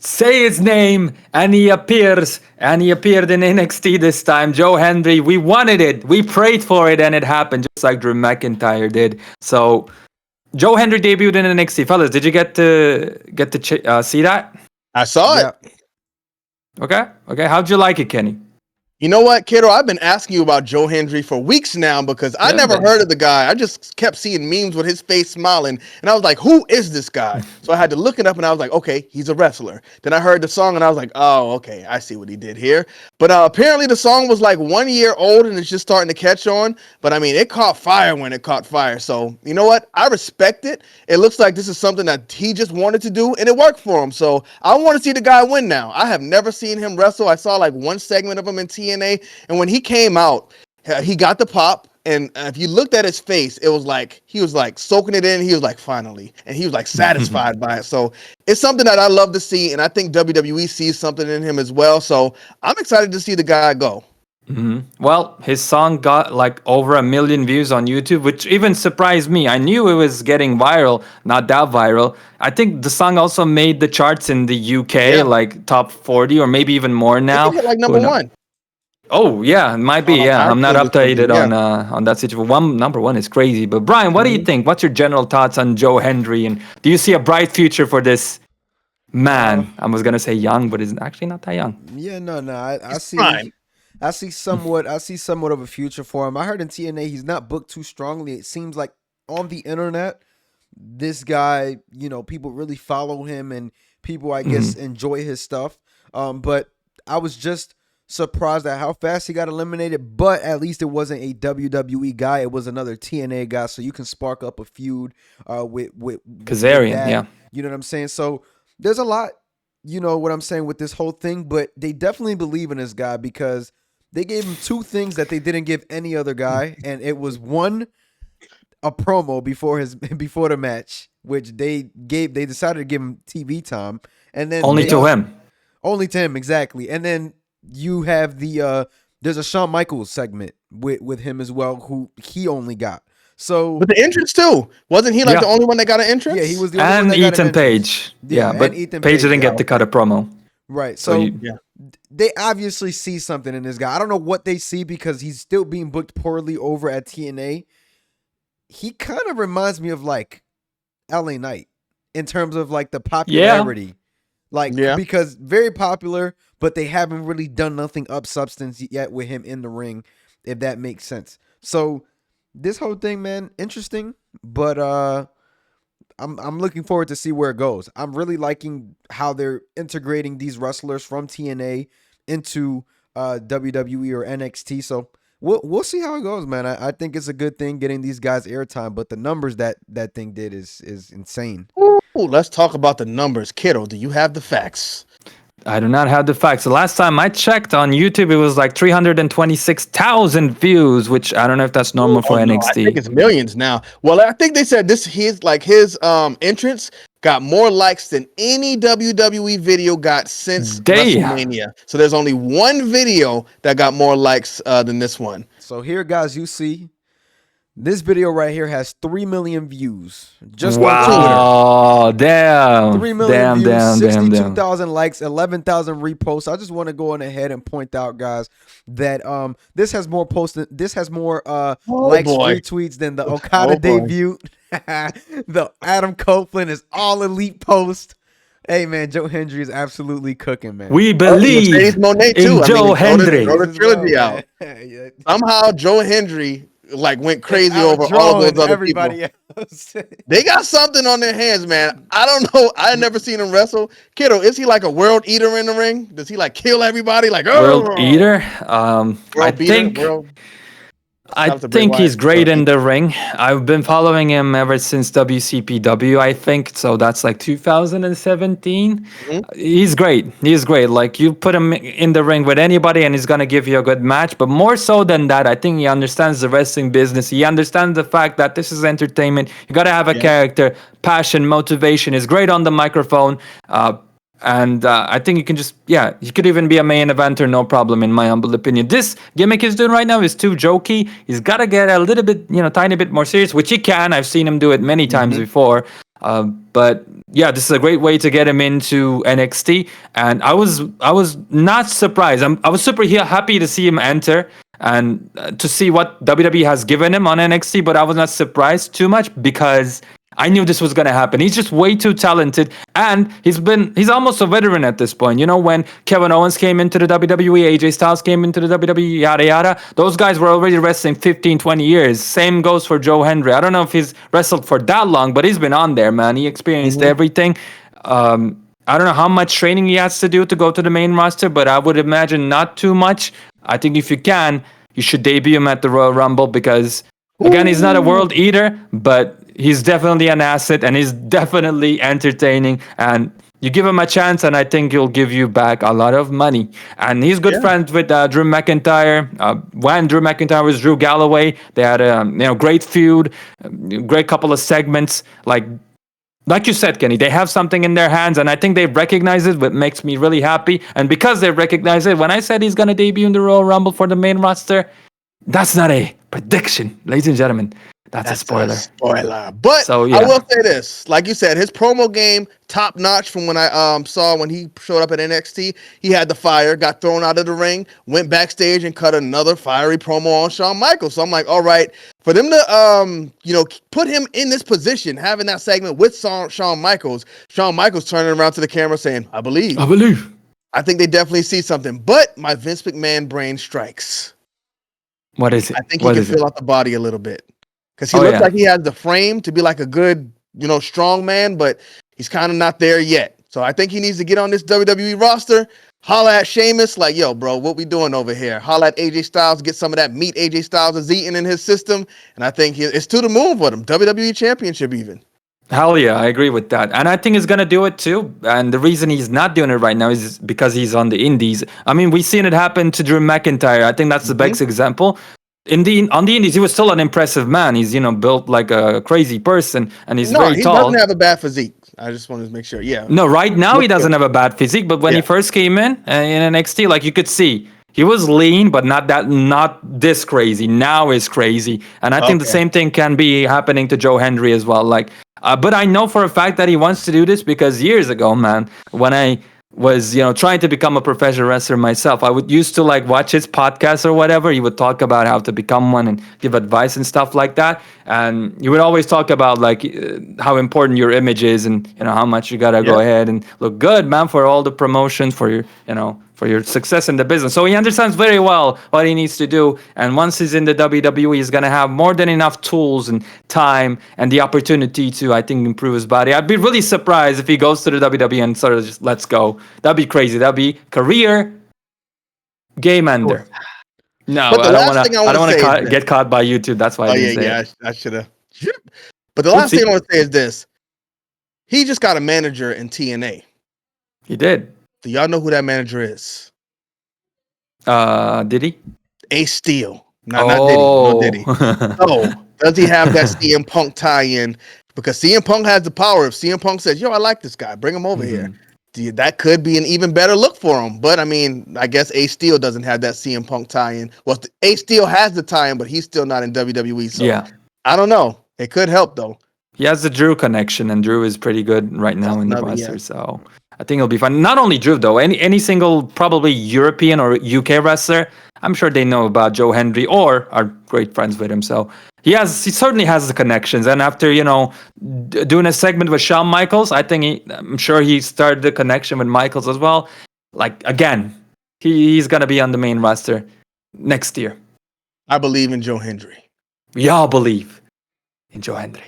say his name, and he appears, and he appeared in NXT this time. Joe Hendry, we wanted it, we prayed for it, and it happened just like Drew McIntyre did. So Joe Hendry debuted in NXT. Fellas, did you get to see that? I saw it. Okay. How'd you like it, Kenny? You know what, kiddo? I've been asking you about Joe Hendry for weeks now because I never heard of the guy. I just kept seeing memes with his face smiling, and I was like, who is this guy? So I had to look it up, and I was like, okay, he's a wrestler. Then I heard the song, and I was like, oh, okay, I see what he did here. But apparently the song was like 1 year old, and it's just starting to catch on. But I mean, it caught fire when it caught fire. So you know what? I respect it. It looks like this is something that he just wanted to do, and it worked for him. So I want to see the guy win now. I have never seen him wrestle. I saw like one segment of him in TNA. And when he came out, he got the pop. And if you looked at his face, it was like he was like soaking it in. He was like, finally. And he was like satisfied by it. So it's something that I love to see. And I think WWE sees something in him as well. So I'm excited to see the guy go. Mm-hmm. Well, his song got like over 1 million views on YouTube, which even surprised me. I knew it was getting viral, not that viral. I think the song also made the charts in the UK, like top 40 or maybe even more now. Like number one. Oh yeah, it might be. Yeah, I'm not updated on that situation. Number one is crazy. But Brian, what do you think? What's your general thoughts on Joe Hendry? And do you see a bright future for this man? I was gonna say young, but he's actually not that young. Yeah, no. I see somewhat of a future for him. I heard in TNA he's not booked too strongly. It seems like on the internet, this guy, people really follow him and people, I guess, enjoy his stuff. But I was just surprised at how fast he got eliminated, but at least it wasn't a WWE guy. It was another TNA guy, so you can spark up a feud with Kazarian, yeah. You know what I'm saying? So there's a lot, what I'm saying with this whole thing, but they definitely believe in this guy because they gave him two things that they didn't give any other guy, and it was one, a promo before the match, which they decided to give him TV time, and then only to him, exactly, and then you have there's a Shawn Michaels segment with him as well, who he only got. So, but the entrance too, wasn't he like the only one that got an entrance? Yeah, he was the only one that got an Ethan Page. Yeah, but Page didn't get to cut a promo. Right. So they obviously see something in this guy. I don't know what they see because he's still being booked poorly over at TNA. He kind of reminds me of like LA Knight in terms of like the popularity. Because very popular, but they haven't really done nothing up substance yet with him in the ring, if that makes sense. So this whole thing, man, interesting, but I'm looking forward to see where it goes. I'm really liking how they're integrating these wrestlers from TNA into WWE or NXT. So we'll see how it goes, man. I think it's a good thing getting these guys airtime, but the numbers that thing did is insane. Ooh, let's talk about the numbers. Kiddo, do you have the facts? I do not have the facts. The last time I checked on YouTube, it was like 326,000 views, which I don't know if that's normal for NXT. No, I think it's millions now. Well, I think they said his entrance got more likes than any WWE video got since WrestleMania. So there's only one video that got more likes than this one. So here, guys, you see this video right here has 3 million views. Just on Twitter. Oh, damn. 3 million views, 62,000 likes, 11,000 reposts. I just want to go on ahead and point out, guys, that this has more likes, retweets than the Okada debut. The Adam Copeland is all elite post. Hey, man, Joe Hendry is absolutely cooking, man. We believe in Joe Hendry. Throw the trilogy out. Somehow Joe Hendry went crazy over all those other people. Else. They got something on their hands, man. I don't know. I never seen him wrestle. Kiddo, is he like a world eater in the ring? Does he kill everybody? World eater? I think he's great in the ring. I've been following him ever since WCPW, I think. So that's like 2017. Mm-hmm. He's great. Like, you put him in the ring with anybody and he's going to give you a good match. But more so than that, I think he understands the wrestling business. He understands the fact that this is entertainment. You got to have a character, passion, motivation. He's great on the microphone. And I think you can he could even be a main eventer, no problem, in my humble opinion. This gimmick he's doing right now is too jokey. He's got to get a little bit, tiny bit more serious, which he can. I've seen him do it many times before. But yeah, this is a great way to get him into NXT, and I was not surprised. I was super happy to see him enter and to see what WWE has given him on NXT, but I was not surprised too much because I knew this was going to happen. He's just way too talented, and he's almost a veteran at this point. You know, when Kevin Owens came into the WWE, AJ Styles came into the WWE, yada yada, those guys were already wrestling 15, 20 years. Same goes for Joe Hendry. I don't know if he's wrestled for that long, but he's been on there, man. He experienced everything. I don't know how much training he has to do to go to the main roster, but I would imagine not too much. I think if you can, you should debut him at the Royal Rumble because, again, he's not a world eater, but he's definitely an asset and he's definitely entertaining. And you give him a chance, and I think he'll give you back a lot of money. And he's good friends with Drew McIntyre. When Drew McIntyre was Drew Galloway, they had a great feud, great couple of segments. Like you said, Kenny, they have something in their hands, and I think they've recognized it, which makes me really happy. And because they've recognized it, when I said he's going to debut in the Royal Rumble for the main roster, that's not a prediction, ladies and gentlemen. That's a spoiler. But so, yeah. I will say this. Like you said, his promo game, top notch from when I saw when he showed up at NXT. He had the fire, got thrown out of the ring, went backstage and cut another fiery promo on Shawn Michaels. So I'm like, all right, for them to put him in this position, having that segment with Shawn Michaels turning around to the camera saying, I believe. I think they definitely see something. But my Vince McMahon brain strikes. What is it? I think he can fill out the body a little bit. Because he looks like he has the frame to be like a good, strong man, but he's kind of not there yet. So I think he needs to get on this WWE roster, holla at Sheamus, like, yo, bro, what we doing over here? Holla at AJ Styles, get some of that meat AJ Styles is eating in his system. And I think it's to the moon for him. WWE Championship even. Hell yeah, I agree with that. And I think he's going to do it too. And the reason he's not doing it right now is because he's on the indies. I mean, we've seen it happen to Drew McIntyre. I think that's the best example. On the indies, he was still an impressive man. He's, built like a crazy person, and he's very tall. He doesn't have a bad physique. I just wanted to make sure. Yeah. No, right now he doesn't have a bad physique, but when he first came in NXT, like you could see, he was lean, but not this crazy. Now is crazy, and I think the same thing can be happening to Joe Hendry as well. But I know for a fact that he wants to do this because years ago, man, when I was trying to become a professional wrestler myself, I would used to watch his podcast or whatever. He would talk about how to become one and give advice and stuff like that, and he would always talk about how important your image is and how much you gotta go ahead and look good, man, for all the promotion, for your for your success in the business. So he understands very well what he needs to do. And once he's in the WWE, he's going to have more than enough tools and time and the opportunity to, I think, improve his body. I'd be really surprised if he goes to the WWE and sort of just lets go. That'd be crazy. That'd be career game ender. No, I don't want to get caught by YouTube. That's why I didn't say it. I should have. But the last thing I want to say is this. He just got a manager in TNA. He did. Do y'all know who that manager is? Did he? Ace Steel. Not Diddy. No Diddy. So, does he have that CM Punk tie-in? Because CM Punk has the power. If CM Punk says, yo, I like this guy, bring him over here. That could be an even better look for him. But, I mean, I guess Ace Steel doesn't have that CM Punk tie-in. Well, Ace Steel has the tie-in, but he's still not in WWE. So, I don't know. It could help, though. He has the Drew connection, and Drew is pretty good right now in the roster. So I think it'll be fun. Not only Drew, though. Any single probably European or UK wrestler, I'm sure they know about Joe Hendry or are great friends with him. So he certainly has the connections. And after, doing a segment with Shawn Michaels, I'm sure he started the connection with Michaels as well. Again, he's going to be on the main roster next year. I believe in Joe Hendry. We all believe in Joe Hendry.